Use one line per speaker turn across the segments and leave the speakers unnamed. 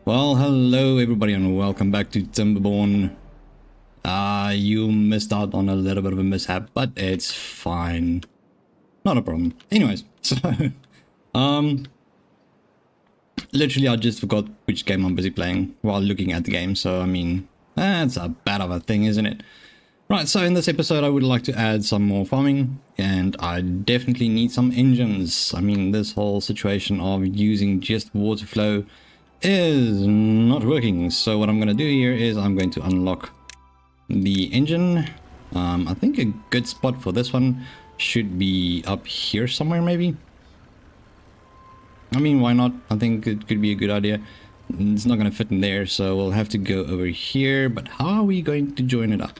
Well, hello everybody and welcome back to Timberborn. You missed out on a little bit of a mishap, but it's fine. Not a problem. Anyways, so, literally I just forgot which game I'm busy playing while looking at the game, so I mean, that's a bad of a thing, isn't it? Right, so in this episode I would like to add some more farming, and I definitely need some engines. I mean, this whole situation of using just water flow is not working. So what I'm going to do here is I'm going to unlock the engine. I think a good spot for this one should be up here somewhere, maybe. I mean, why not? I think it could be a good idea. It's not going to fit in there, so we'll have to go over here. But how are we going to join it up?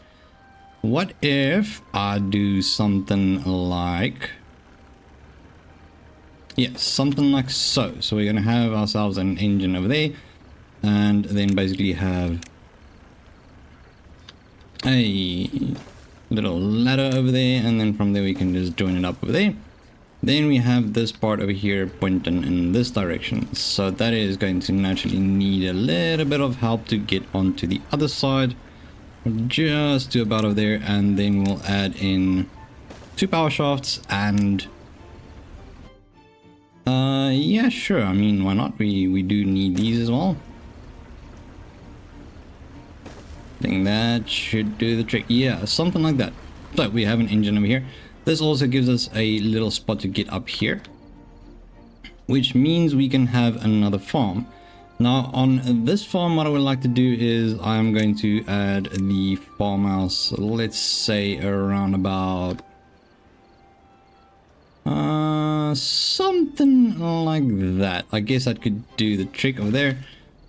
What if I do something like... yes, something like so. So we're going to have ourselves an engine over there, and then basically have a little ladder over there, and then from there we can just join it up over there. Then we have this part over here pointing in this direction, so that is going to naturally need a little bit of help to get onto the other side, just to about over there, and then we'll add in 2 power shafts and yeah, sure. I mean, why not? We do need these as well. I think that should do the trick. Yeah, something like that. So we have an engine over here. This also gives us a little spot to get up here, which means we can have another farm. Now on this farm, what I would like to do is I'm going to add the farmhouse, let's say around about something like that. I guess that could do the trick over there.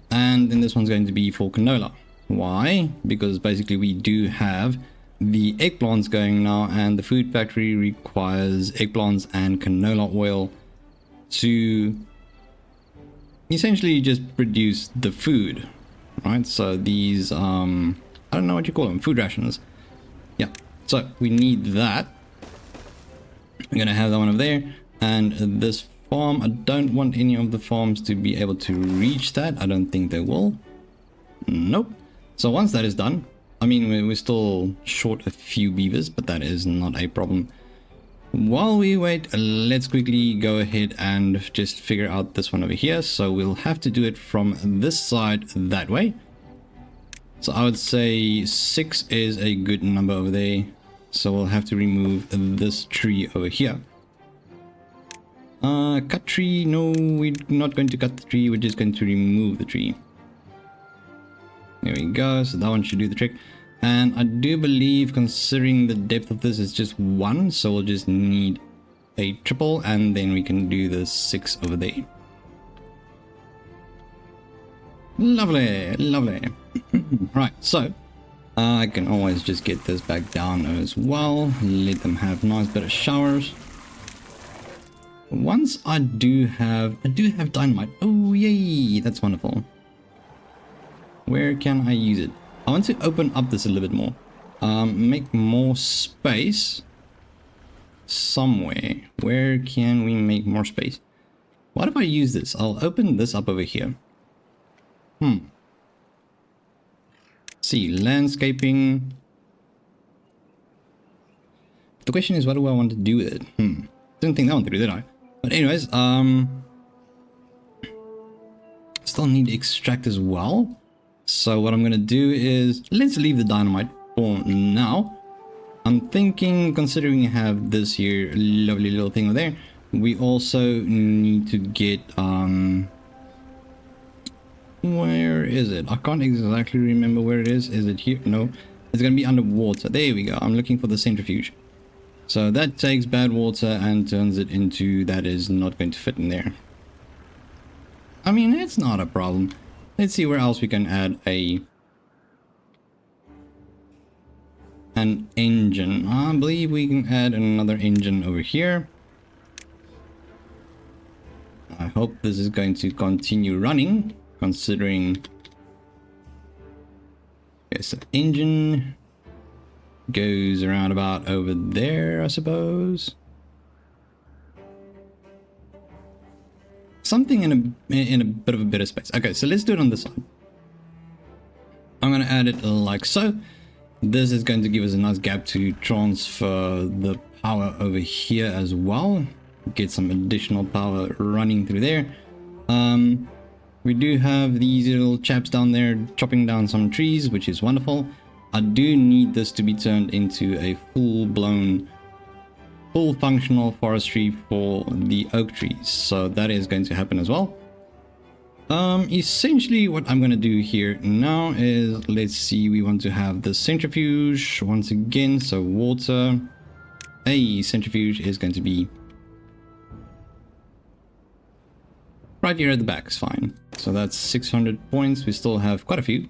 And then this one's going to be for canola. Why? Because basically we do have the eggplants going now, and the food factory requires eggplants and canola oil to essentially just produce the food, right? So these I don't know what you call them, food rations. Yeah, so we need that. I'm gonna have that one over there, and this farm, I don't want any of the farms to be able to reach that. I don't think they will. Nope. So once that is done, I mean, we're still short a few beavers, but that is not a problem. While we wait, let's quickly go ahead and just figure out this one over here. So we'll have to do it from this side that way. So I would say 6 is a good number over there. So we'll have to remove this tree over here. Cut tree. No, we're not going to cut the tree. We're just going to remove the tree. There we go. So that one should do the trick. And I do believe, considering the depth of this is just 1, so we'll just need a triple, and then we can do the 6 over there. Lovely, lovely. Right, so I can always just get this back down as well. Let them have nice bit of showers. Once I do have dynamite. Oh yay, that's wonderful. Where can I use it? I want to open up this a little bit more. Make more space somewhere. Where can we make more space? What if I use this? I'll open this up over here. See, landscaping. The question is, what do I want to do with it? Didn't think that one through, did I? But anyways, still need to extract as well. So what I'm going to do is, let's leave the dynamite for now. I'm thinking, considering you have this here lovely little thing over there, we also need to get, where is it? I can't exactly remember where it is. Is it here? No, it's going to be underwater. There we go. I'm looking for the centrifuge. So that takes bad water and turns it into that is not going to fit in there. I mean, it's not a problem. Let's see where else we can add an engine. I believe we can add another engine over here. I hope this is going to continue running, considering... okay, so engine goes around about over there, I suppose. something in a bit of a better space. Okay, so let's do it on this side. I'm going to add it like so. This is going to give us a nice gap to transfer the power over here as well. Get some additional power running through there. We do have these little chaps down there chopping down some trees, which is wonderful. I do need this to be turned into a full-blown, full functional forestry for the oak trees. So that is going to happen as well. Essentially what I'm going to do here now is, let's see, we want to have the centrifuge once again. So water, a centrifuge is going to be right here at the back is fine. So that's 600 points. We still have quite a few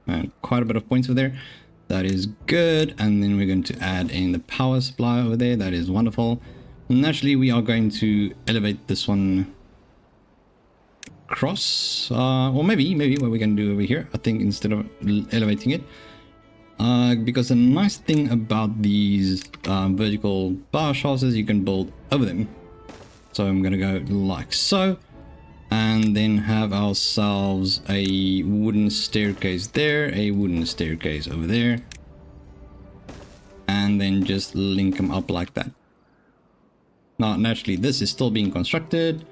and quite a bit of points over there. That is good. And then we're going to add in the power supply over there. That is wonderful. Naturally, we are going to elevate this one across, or maybe what we're going to do over here, I think, instead of elevating it, because the nice thing about these vertical power shafts is you can build over them. So I'm going to go like so, and then have ourselves a wooden staircase there, a wooden staircase over there, and then just link them up like that. Now, naturally, this is still being constructed.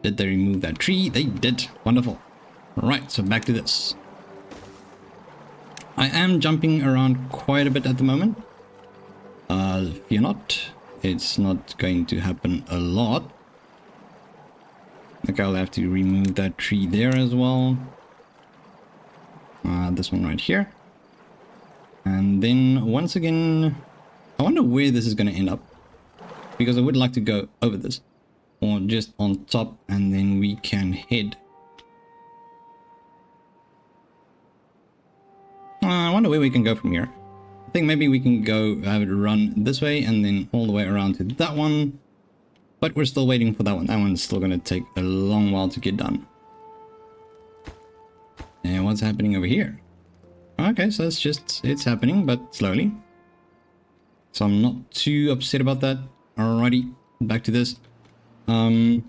Did they remove that tree? They did. Wonderful. Right, so back to this. I am jumping around quite a bit at the moment. Fear not. It's not going to happen a lot. Okay, I'll have to remove that tree there as well. This one right here. And then once again, I wonder where this is going to end up, because I would like to go over this, or just on top, and then we can head. I wonder where we can go from here. I think maybe we can go have it run this way and then all the way around to that one. But we're still waiting for that one. That one's still going to take a long while to get done. And what's happening over here? Okay, so it's happening, but slowly. So I'm not too upset about that. Alrighty, back to this. There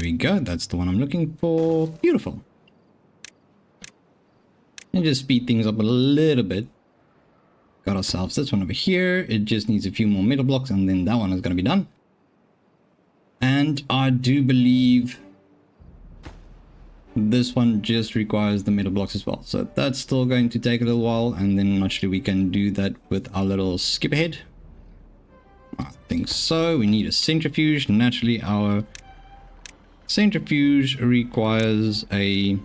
we go. That's the one I'm looking for. Beautiful. And just speed things up a little bit. Got ourselves this one over here. It just needs a few more metal blocks, and then that one is going to be done. And I do believe this one just requires the metal blocks as well. So that's still going to take a little while, and then naturally we can do that with our little skip ahead. I think so. We need a centrifuge. Naturally, our centrifuge requires a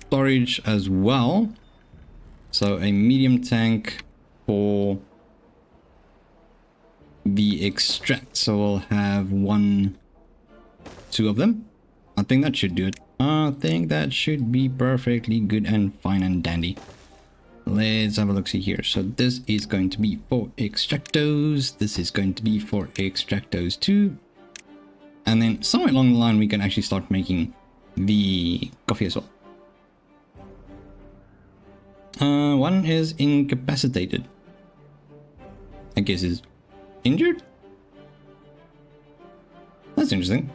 storage as well. So a medium tank for the extract. So we'll have 1, 2 of them. I think that should do it. I think that should be perfectly good and fine and dandy. Let's have a look see here. So this is going to be for extractos. This is going to be for extractos too. And then somewhere along the line, we can actually start making the coffee as well. One is incapacitated. I guess is injured? That's interesting.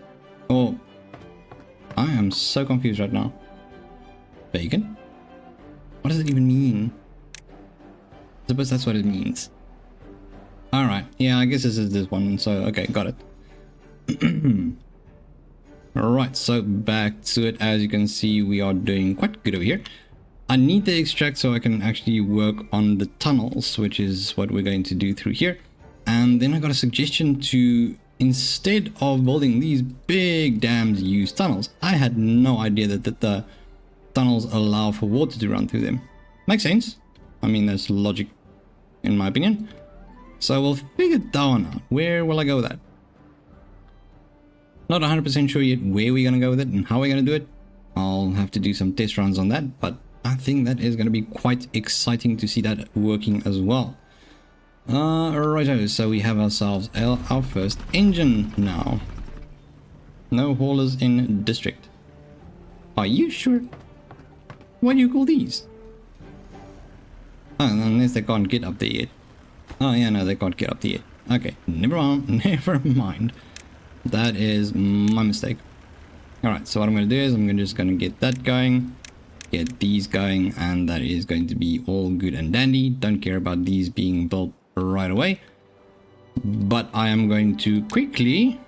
Oh, I am so confused right now. Bacon? What does it even mean? I suppose that's what it means. Alright, yeah, I guess this is this one, so okay, got it. Alright, so back to it. As you can see, we are doing quite good over here. I need the extract so I can actually work on the tunnels, which is what we're going to do through here. And then I got a suggestion to, instead of building these big dams, use tunnels. I had no idea that the tunnels allow for water to run through them. Makes sense. I mean, there's logic in my opinion. So we'll figure that one out. Where will I go with that? Not 100% sure yet where we're going to go with it and how we're going to do it. I'll have to do some test runs on that, but I think that is going to be quite exciting to see that working as well. Righto, so we have ourselves our first engine now. No haulers in district. Are you sure? What do you call these? Oh, unless they can't get up there yet. Oh yeah, no, they can't get up there yet. Okay, never mind. Never mind. That is my mistake. Alright, so what I'm going to do is I'm just going to get that going. Get these going, and that is going to be all good and dandy. Don't care about these being built right away. But I am going to quickly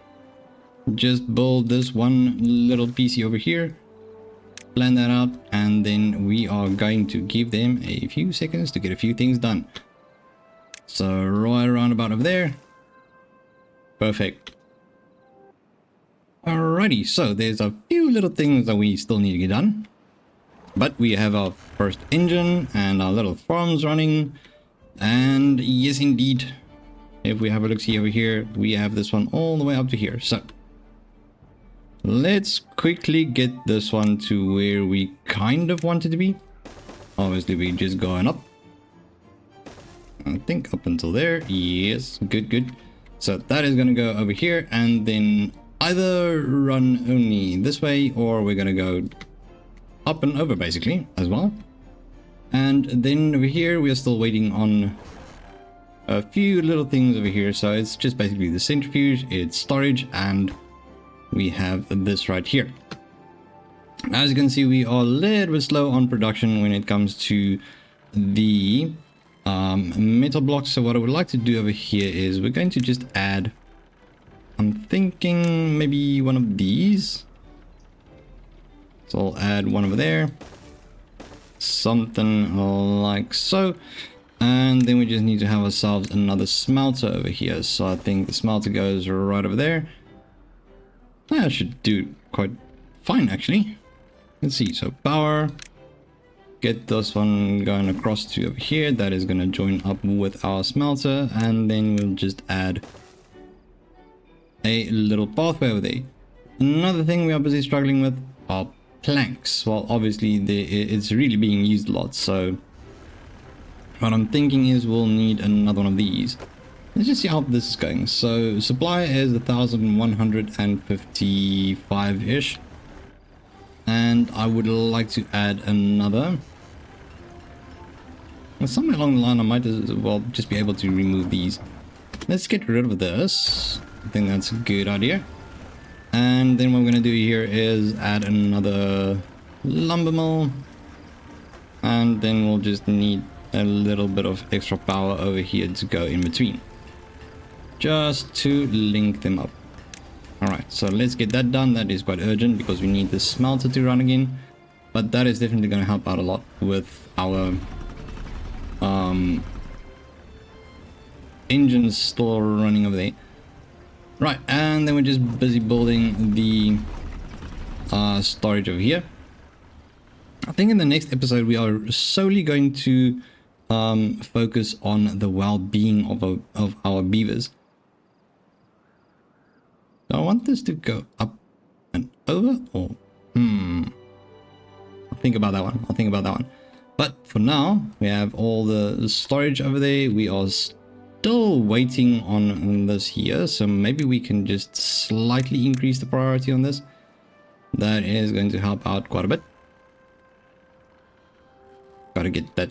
just build this one little PC over here. Plan that out, and then we are going to give them a few seconds to get a few things done. So right around about over there. Perfect. Alrighty, so there's a few little things that we still need to get done. But we have our first engine and our little farms running. And yes, indeed, if we have a look-see over here, we have this one all the way up to here. So let's quickly get this one to where we kind of want it to be. Obviously, we're just going up. I think up until there. Yes, good, good. So that is going to go over here, and then either run only this way, or we're going to go up and over basically as well. And then over here we are still waiting on a few little things over here. So it's just basically the centrifuge, it's storage, and we have this right here. As you can see, we are a little bit slow on production when it comes to the metal blocks. So what I would like to do over here is we're going to just add, I'm thinking maybe one of these. So I'll add one over there, something like so, and then we just need to have ourselves another smelter over here. So I think the smelter goes right over there. That should do quite fine actually. Let's see, so power, get this one going across to over here. That is going to join up with our smelter, and then we'll just add a little pathway over there. Another thing we are busy struggling with are planks. Well, obviously it's really being used a lot, so what I'm thinking is we'll need another one of these. Let's just see how this is going. So supply is 1155-ish, and I would like to add another. Well, somewhere along the line I might as well just be able to remove these. Let's get rid of this. I think that's a good idea. And then what we're going to do here is add another lumber mill. And then we'll just need a little bit of extra power over here to go in between, just to link them up. Alright, so let's get that done. That is quite urgent because we need the smelter to run again. But that is definitely going to help out a lot with our engines still running over there. Right, and then we're just busy building the storage over here. I think in the next episode we are solely going to focus on the well-being of our beavers. Do I want this to go up and over, or I'll think about that one. I'll think about that one. But for now, we have all the storage over there. We are still waiting on this here, so maybe we can just slightly increase the priority on this. That is going to help out quite a bit. Gotta get that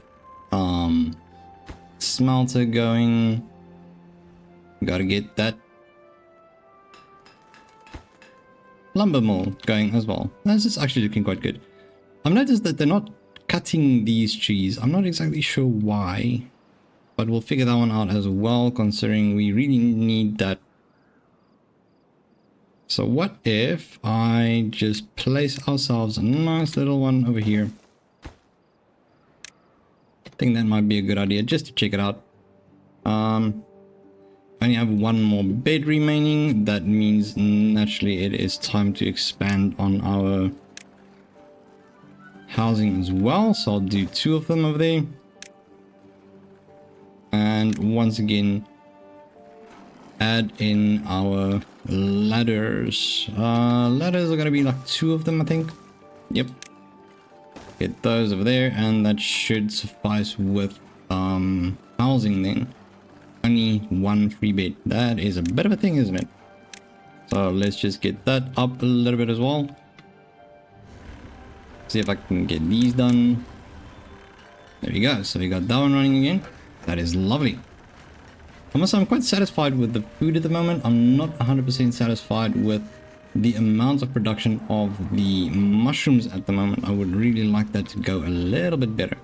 smelter going. Gotta get that lumber mill going as well. This is actually looking quite good. I've noticed that they're not cutting these trees. I'm not exactly sure why, but we'll figure that one out as well, considering we really need that. So what if I just place ourselves a nice little one over here? I think that might be a good idea, just to check it out. I only have one more bed remaining. That means naturally it is time to expand on our housing as well. So I'll do 2 of them over there. And once again, add in our ladders. Ladders are going to be like 2 of them, I think. Yep. Get those over there, and that should suffice with housing then. Only 1 free bed. That is a bit of a thing, isn't it? So let's just get that up a little bit as well. See if I can get these done. There we go. So we got that one running again. That is lovely. I must say I'm quite satisfied with the food at the moment. I'm not 100% satisfied with the amount of production of the mushrooms at the moment. I would really like that to go a little bit better.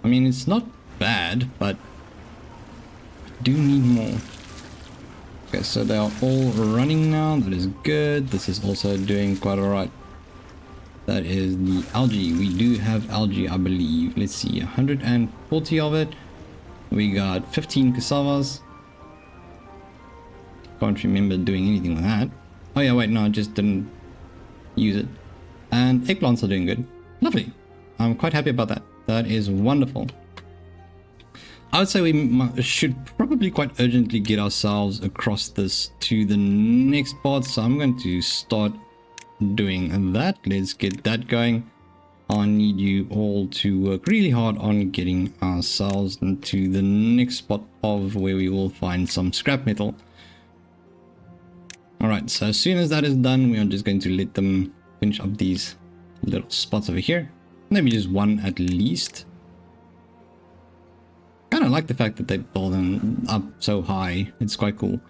I mean, it's not bad, but I do need more. Okay, so they are all running now. That is good. This is also doing quite alright. That is the algae. We do have algae, I believe. Let's see, 140 of it. We got 15 cassavas. Can't remember doing anything with that. Oh yeah, wait, no, I just didn't use it. And eggplants are doing good. Lovely. I'm quite happy about that. That is wonderful. I would say we should probably quite urgently get ourselves across this to the next part. So I'm going to start doing that. Let's get that going. I need you all to work really hard on getting ourselves into the next spot of where we will find some scrap metal. Alright, so as soon as that is done, we are just going to let them finish up these little spots over here. Maybe just one at least. Kind of like the fact that they build them up so high. It's quite cool.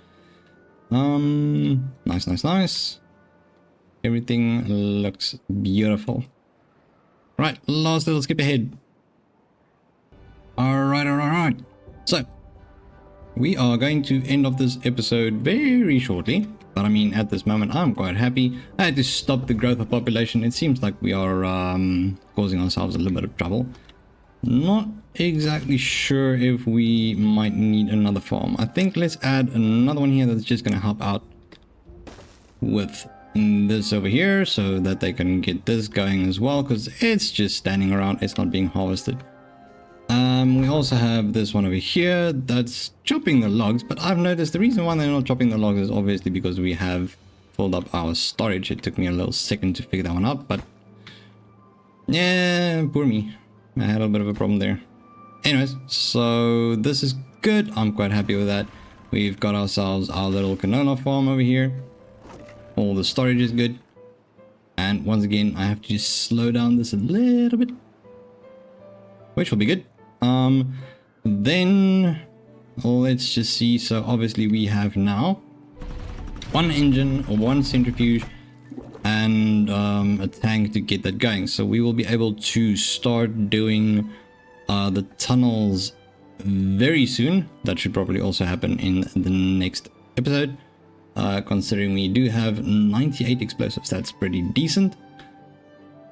Nice. Everything looks beautiful. Right, last little skip ahead. Alright. So, we are going to end off this episode very shortly. But I mean, at this moment, I'm quite happy. I had to stop the growth of population. It seems like we are causing ourselves a little bit of trouble. Not exactly sure if we might need another farm. I think let's add another one here that's just going to help out with this over here so that they can get this going as well, because it's just standing around, it's not being harvested. We also have this one over here that's chopping the logs, but I've noticed the reason why they're not chopping the logs is obviously because we have filled up our storage. It took me a little second to figure that one out, but yeah, poor me, I had a bit of a problem there. Anyways, so this is good. I'm quite happy with that. We've got ourselves our little canola farm over here. All the storage is good. And once again, I have to just slow down this a little bit, which will be good. Then let's just see. So obviously we have now one engine or one centrifuge and a tank to get that going. So we will be able to start doing the tunnels very soon. That should probably also happen in the next episode. Considering we do have 98 explosives, that's pretty decent.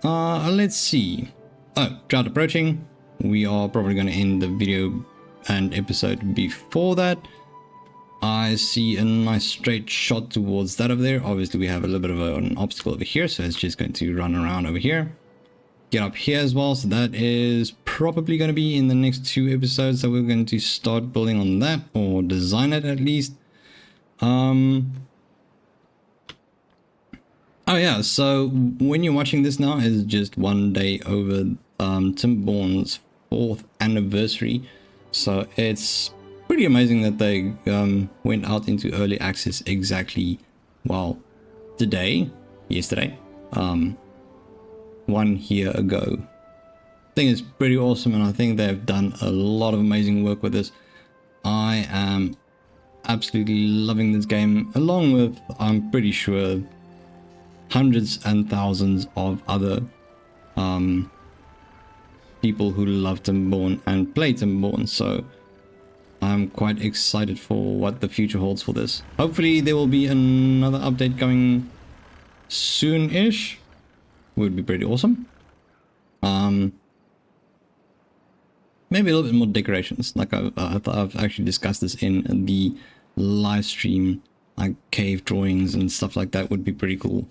Let's see. Oh, drought approaching. We are probably going to end the video and episode before that. I see a nice straight shot towards that over there. Obviously we have a little bit of an obstacle over here, so it's just going to run around over here. Get up here as well, so that is probably going to be in the next 2 episodes that we're going to start building on that, or design it at least. Oh yeah, so when you're watching this now is just one day over Timberborn's 4th anniversary, so it's pretty amazing that they went out into early access exactly, well, yesterday, 1 year ago. I think it's pretty awesome, and I think they've done a lot of amazing work with this. I am absolutely loving this game, along with, I'm pretty sure, hundreds and thousands of other people who love Timberborn and play Timberborn. So I'm quite excited for what the future holds for this. Hopefully there will be another update coming soon-ish. Would be pretty awesome. Maybe a little bit more decorations, like I've actually discussed this in the live stream, like cave drawings and stuff like that would be pretty cool.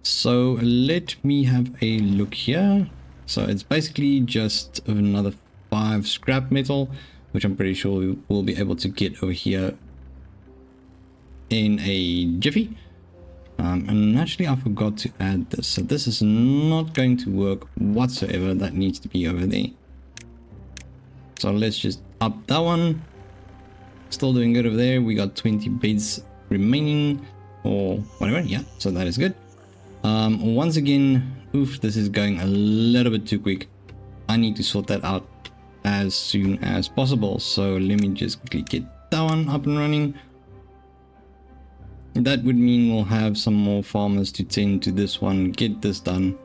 So let me have a look here. So it's basically just another 5 scrap metal, which I'm pretty sure we will be able to get over here in a jiffy. And actually I forgot to add this, so this is not going to work whatsoever. That needs to be over there. So let's just up that one. Still doing good over there. We got 20 beds remaining or whatever. Yeah, so that is good. Once again, oof, this is going a little bit too quick. I need to sort that out as soon as possible. So let me just quickly get that one up and running. That would mean we'll have some more farmers to tend to this one, get this done.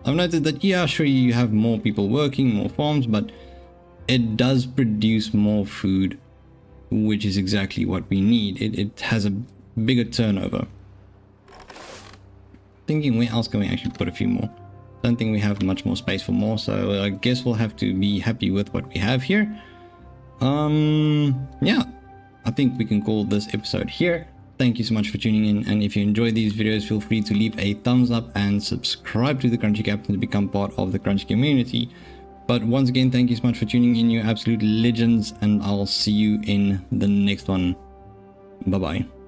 I've noted that, yeah, sure, you have more people working, more farms, but it does produce more food, which is exactly what we need. It has a bigger turnover. Thinking where else can we actually put a few more? Don't think we have much more space for more, so I guess we'll have to be happy with what we have here. Yeah, I think we can call this episode here. Thank you so much for tuning in, and if you enjoy these videos, feel free to leave a thumbs up and subscribe to the Crunchy Captain to become part of the Crunchy community. But once again, thank you so much for tuning in, you absolute legends, and I'll see you in the next one. Bye bye.